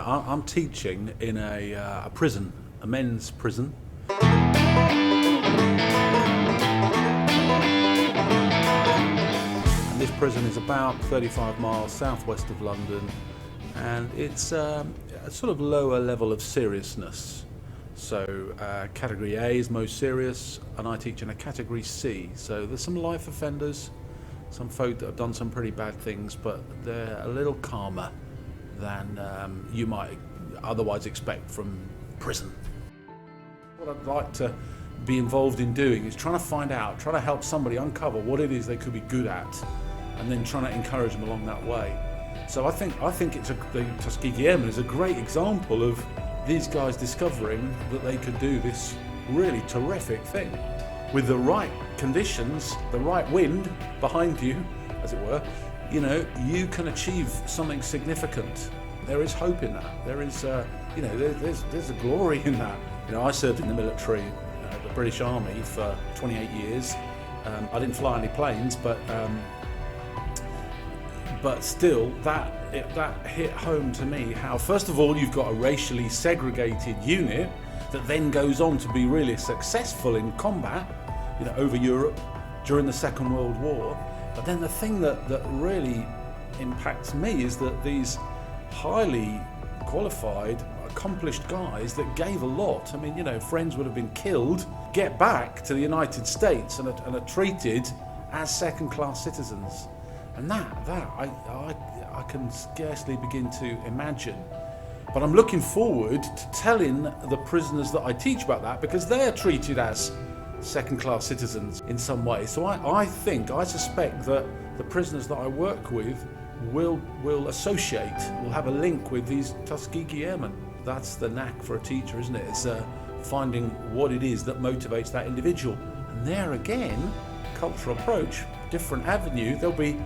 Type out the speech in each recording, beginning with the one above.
I'm teaching in a prison, a men's prison. And this prison is about 35 miles southwest of London, and it's a sort of lower level of seriousness. So category A is most serious, and I teach in a category C. So there's some life offenders, some folk that have done some pretty bad things, but they're a little calmer than you might otherwise expect from prison. What I'd like to be involved in doing is trying to help somebody uncover what it is they could be good at, and then trying to encourage them along that way. So I think the Tuskegee Airmen is a great example of these guys discovering that they could do this really terrific thing. With the right conditions, the right wind behind you, as it were, you can achieve something significant. There is hope in that. There is, there's a glory in that. I served in the military, the British Army, for 28 years. I didn't fly any planes, but still, that hit home to me. How, first of all, you've got a racially segregated unit that then goes on to be really successful in combat, over Europe during the Second World War. But then the thing that really impacts me is that these highly qualified, accomplished guys that gave a lot. I mean, friends would have been killed, get back to the United States and are treated as second-class citizens. And that I can scarcely begin to imagine. But I'm looking forward to telling the prisoners that I teach about that, because they're treated as second-class citizens in some way. So I suspect that the prisoners that I work with will have a link with these Tuskegee Airmen. That's the knack for a teacher, isn't it? It's finding what it is that motivates that individual. And there again, cultural approach, different avenue, there'll be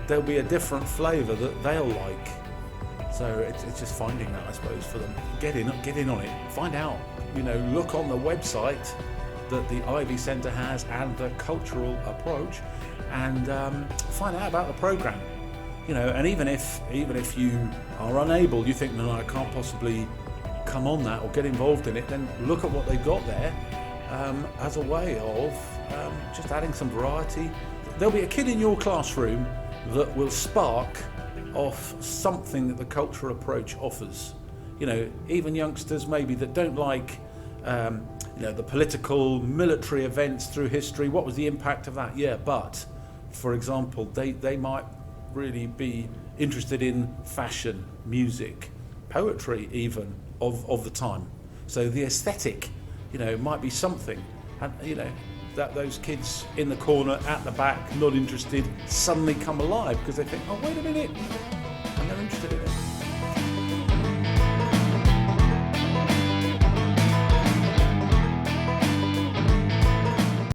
a different flavour that they'll like. So it's just finding that, I suppose, for them. Get in on it. Find out. Look on the website that the Ivy Centre has and the cultural approach, and find out about the programme. And even if you are unable, you think, no, I can't possibly come on that or get involved in it, then look at what they've got there as a way of just adding some variety. There'll be a kid in your classroom that will spark off something that the cultural approach offers. Even youngsters maybe that don't like the political, military events through history. What was the impact of that? Yeah, but for example, they might really be interested in fashion, music, poetry even of the time. So the aesthetic, might be something, and that those kids in the corner at the back, not interested, suddenly come alive because they think, oh, wait a minute,